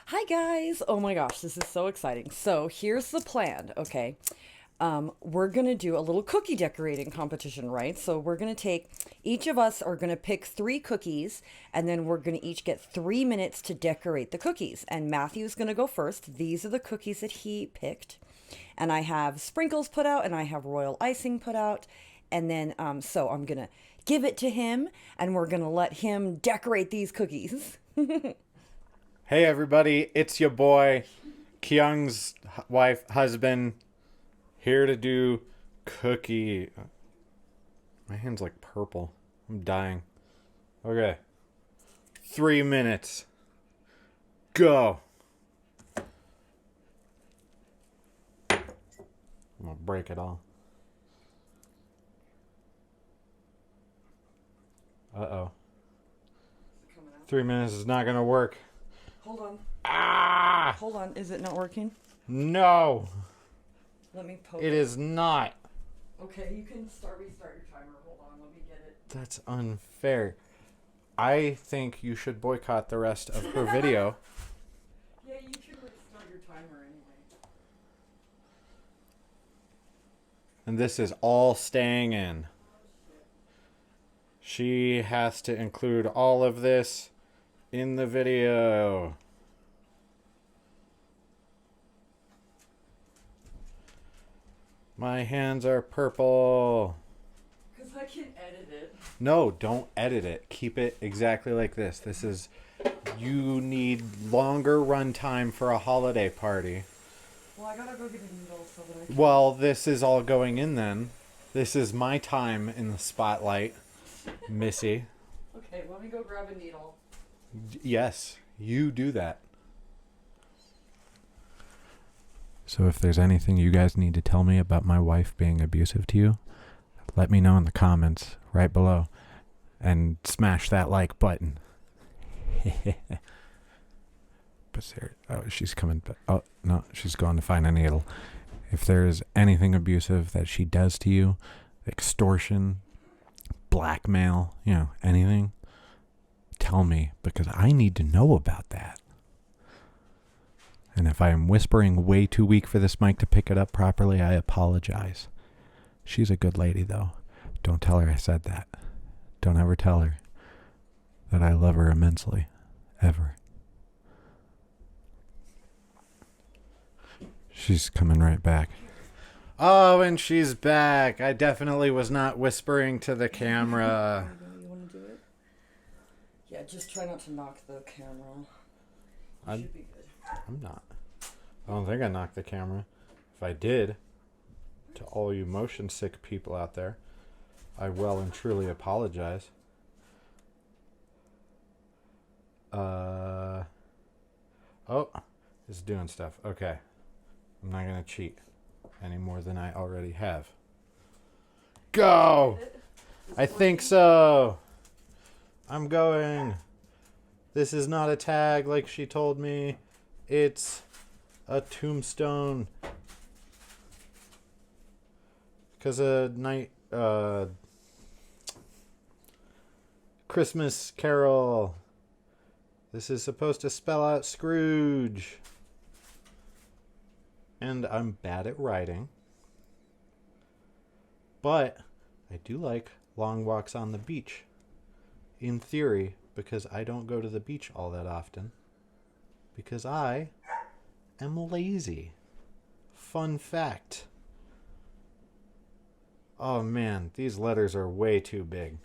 Hi guys! Oh my gosh, this is so exciting. So here's the plan, okay? We're gonna do a little cookie decorating competition, right? So we're gonna take, each of us are gonna pick 3 cookies, and then we're gonna each get 3 minutes to decorate the cookies. And Matthew's gonna go first. These are the cookies that he picked. And I have sprinkles put out, and I have royal icing put out. And then, so I'm gonna give it to him, and we're gonna let him decorate these cookies. Hey everybody, it's your boy, Kyung's husband, here to do cookie. My hand's like purple. I'm dying. Okay. 3 minutes. Go. I'm gonna break it all. Uh-oh. 3 minutes is not gonna work. Hold on. Ah! Hold on. Is it not working? No, Let me poke it is not. Okay, you can restart your timer. Hold on. Let me get it. That's unfair. I think you should boycott the rest of her video. Yeah, you can restart your timer anyway. And this is all staying in. She has to include all of this in the video. My hands are purple. Because I can edit it. No, don't edit it. Keep it exactly like this. You need longer run time for a holiday party. Well, I gotta go get a needle so that I can... Well, this is all going in then. This is my time in the spotlight, Missy. Okay, let me go grab a needle. Yes, you do that. So if there's anything you guys need to tell me about my wife being abusive to you, let me know in the comments right below. And smash that like button. But Sarah, oh, she's coming back. Oh, no, she's going to find a needle. If there's anything abusive that she does to you, extortion, blackmail, anything, tell me, because I need to know about that. And if I am whispering way too weak for this mic to pick it up properly, I apologize. She's a good lady, though. Don't tell her I said that. Don't ever tell her that I love her immensely. Ever. She's coming right back. Oh, and she's back. I definitely was not whispering to the camera. You want to do it? Yeah, just try not to knock the camera. Should be good. I'm not. I don't think I knocked the camera. If I did, to all you motion sick people out there, I well and truly apologize. Oh, it's doing stuff. Okay. I'm not going to cheat any more than I already have. Go! I think so. I'm going. This is not a tag like she told me. It's a tombstone. Because a night, Christmas Carol. This is supposed to spell out Scrooge. And I'm bad at writing. But I do like long walks on the beach. In theory, because I don't go to the beach all that often. Because I am lazy. Fun fact. Oh man, these letters are way too big.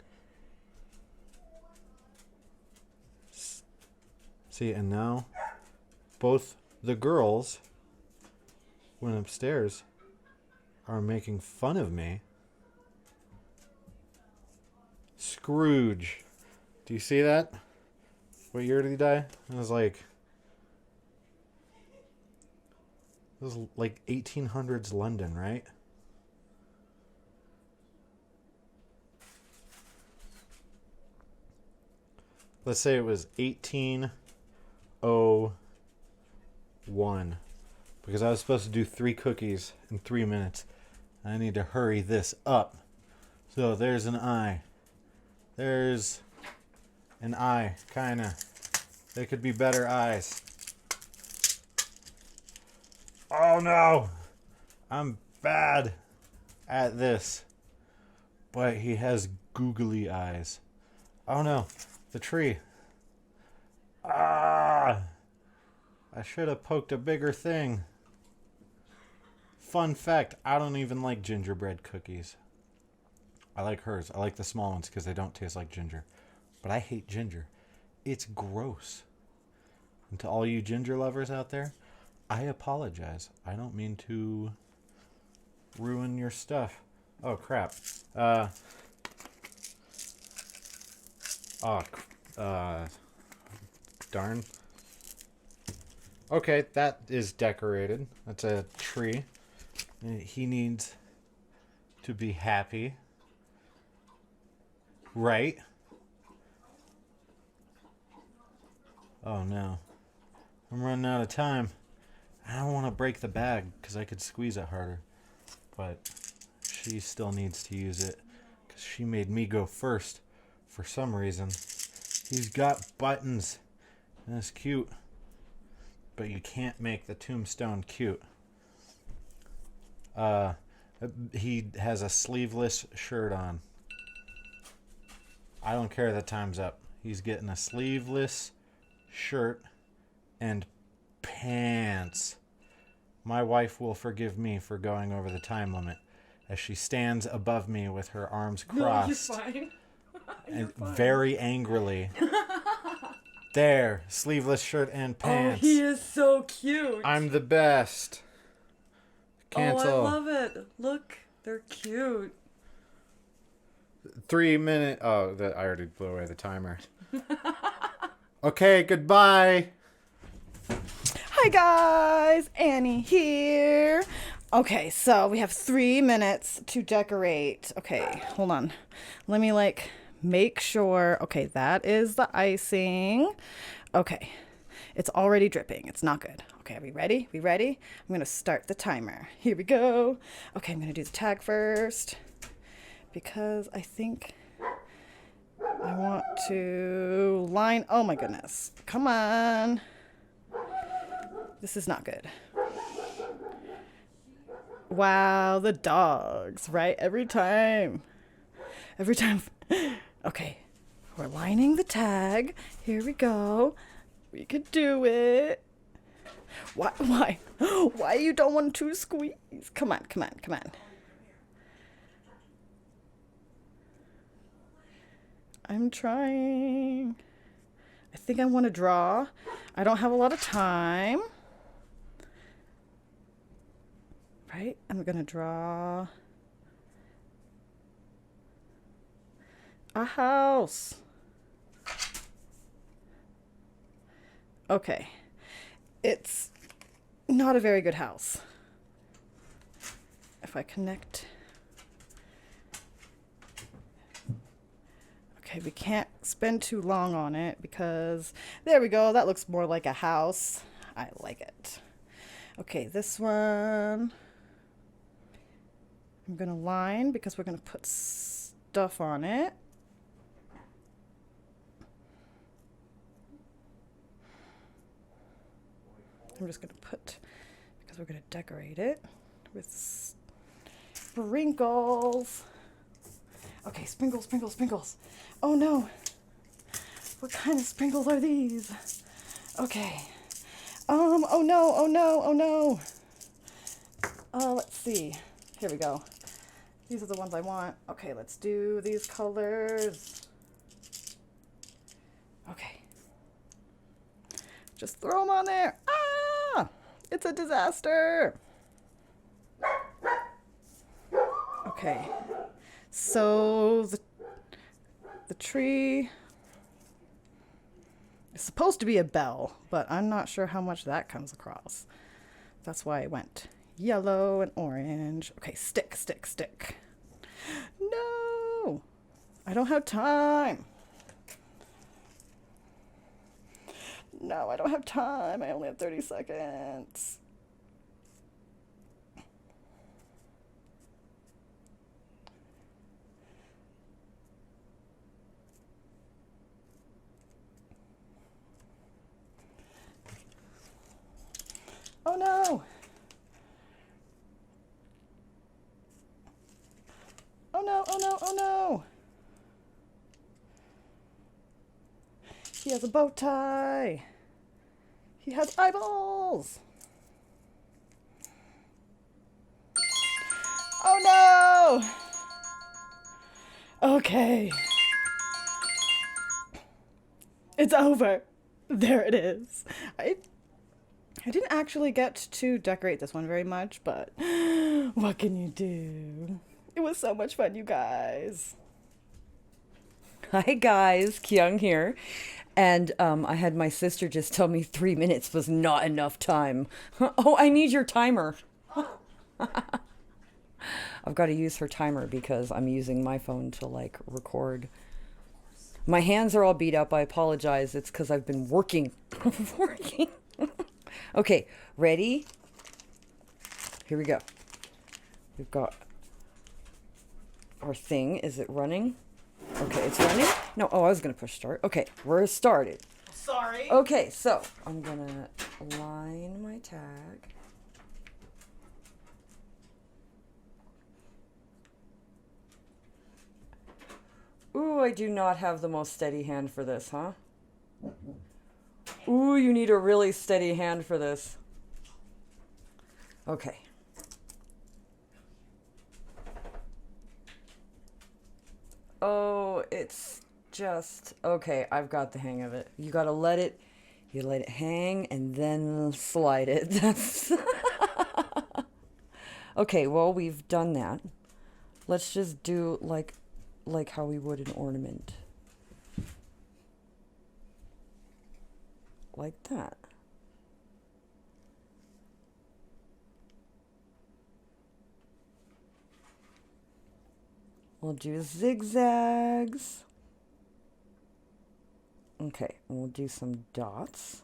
See, and now both the girls went upstairs are making fun of me. Scrooge. Do you see that? What year did he die? It was like 1800s London, right? Let's say it was 1801. Because I was supposed to do 3 cookies in 3 minutes. I need to hurry this up. So there's an I. There's an eye, kinda. There could be better eyes. Oh no! I'm bad at this. But he has googly eyes. Oh no, the tree. Ah! I should have poked a bigger thing. Fun fact, I don't even like gingerbread cookies. I like hers. I like the small ones because they don't taste like ginger. But I hate ginger. It's gross. And to all you ginger lovers out there, I apologize. I don't mean to ruin your stuff. Oh, crap. Darn. Okay, that is decorated. That's a tree. He needs to be happy. Right? Oh no. I'm running out of time. I don't want to break the bag because I could squeeze it harder. But she still needs to use it because she made me go first for some reason. He's got buttons. And it's cute. But you can't make the tombstone cute. He has a sleeveless shirt on. I don't care that time's up. He's getting a sleeveless shirt and pants. My wife will forgive me for going over the time limit as she stands above me with her arms crossed. No, you're fine. And very angrily. There, sleeveless shirt and pants. Oh, he is so cute. I'm the best. Cancel. Oh, I love it. Look, they're cute. 3 minute. Oh, I already blew away the timer. Okay, goodbye. Hi guys, Annie here. Okay, so we have 3 minutes to decorate. Okay, hold on. Let me make sure. Okay, that is the icing. Okay, it's already dripping. It's not good. Okay, are we ready? We ready? I'm gonna start the timer. Here we go. Okay, I'm gonna do the tag first because I think I want to line. Oh my goodness. Come on. This is not good. Wow, the dogs, right? Every time. Okay, we're lining the tag. Here we go. We could do it. Why you don't want to squeeze? Come on. I'm trying. I think I want to draw. I don't have a lot of time. Right? I'm going to draw a house. Okay. It's not a very good house. If I connect. Okay, we can't spend too long on it because there we go. That looks more like a house. I like it. Okay, this one I'm going to line because we're going to put stuff on it. I'm just going to put, because we're going to decorate it with sprinkles. Okay, sprinkles. Oh no. What kind of sprinkles are these? Okay. Oh no. Let's see. Here we go. These are the ones I want. Okay, let's do these colors. Okay. Just throw them on there. Ah! It's a disaster. Okay. So the tree is supposed to be a bell, but I'm not sure how much that comes across. That's why I went yellow and orange. Okay, stick. No! I don't have time. No, I don't have time. I only have 30 seconds. Oh no! Oh no, oh no, oh no. He has a bow tie. He has eyeballs. Oh no. Okay. It's over. There it is. I didn't actually get to decorate this one very much, but what can you do? It was so much fun, you guys. Hi guys, Kyung here. And I had my sister just tell me 3 minutes was not enough time. Oh, I need your timer. I've got to use her timer because I'm using my phone to like record. My hands are all beat up. I apologize. It's because I've been working. working. Okay, ready? Here we go. We've got our thing. Is it running? Okay, it's running? No, oh, I was going to push start. Okay, we're started. Sorry. Okay, so I'm going to line my tag. Ooh, I do not have the most steady hand for this, huh? Ooh, you need a really steady hand for this. Okay. Oh, it's just... Okay, I've got the hang of it. You gotta let it... You let it hang and then slide it. That's... Okay, well, we've done that. Let's just do like how we would an ornament. Like that. We'll do zigzags. Okay, and we'll do some dots.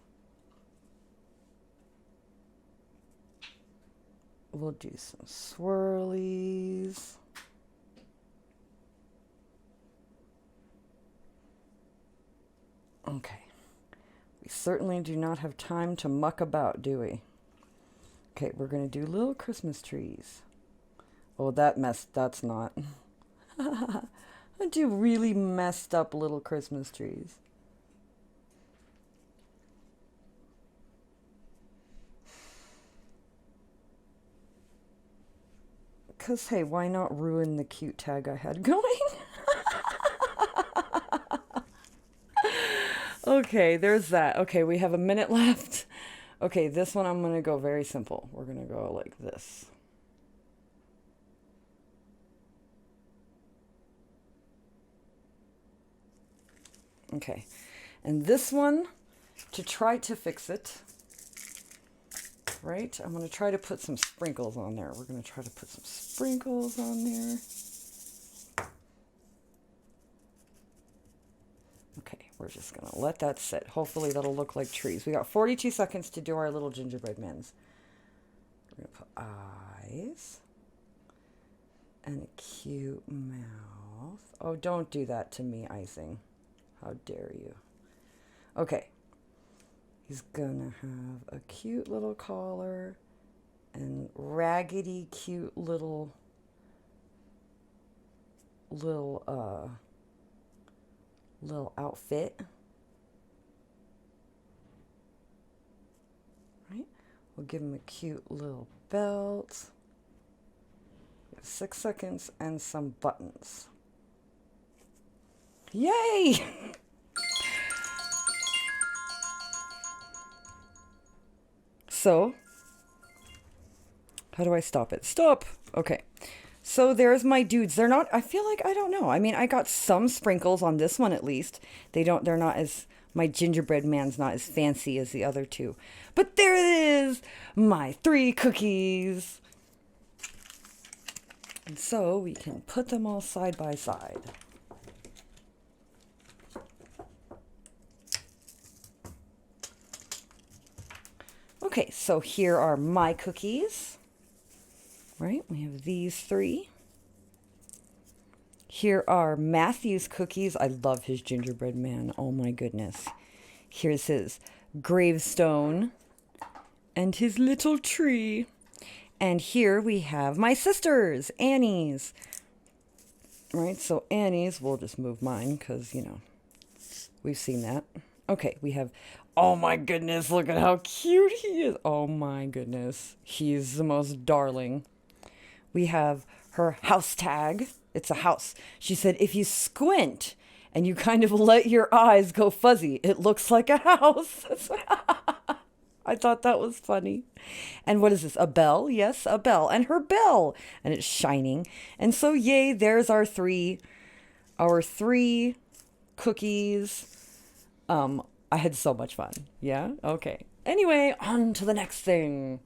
We'll do some swirlies. Okay. We certainly do not have time to muck about, do we? Okay, we're going to do little Christmas trees. Oh, that's not. I do really messed up little Christmas trees. Because, hey, why not ruin the cute tag I had going? Okay, there's that. Okay, we have a minute left. Okay, this one I'm going to go very simple. We're going to go like this. Okay, and this one, to try to fix it, right, I'm going to try to put some sprinkles on there. We're going to try to put some sprinkles on there. Okay, we're just going to let that sit. Hopefully that'll look like trees. We got 42 seconds to do our little gingerbread mens. We're going to put eyes and a cute mouth. Oh, don't do that to me, icing. How dare you? Okay. He's gonna have a cute little collar and raggedy cute little outfit. Right? We'll give him a cute little belt. 6 seconds and some buttons. Yay! So, how do I stop it? Stop! Okay. So there's my dudes. They're not, I feel like, I don't know. I mean, I got some sprinkles on this one at least. They're not as, my gingerbread man's not as fancy as the other two. But there it is! My 3 cookies! And so we can put them all side by side. Okay, so here are my cookies, right? We have these 3. Here are Matthew's cookies. I love his gingerbread man. Oh my goodness. Here's his gravestone and his little tree. And here we have my sisters, Annie's. Right, so Annie's, we'll just move mine because, we've seen that. Okay, we have, oh my goodness, look at how cute he is. Oh my goodness, he's the most darling. We have her house tag. It's a house. She said, if you squint and you kind of let your eyes go fuzzy, it looks like a house. I thought that was funny. And what is this? A bell? Yes, a bell. And her bell. And it's shining. And so, yay, there's our three cookies. I had so much fun. Yeah? Okay. Anyway, on to the next thing.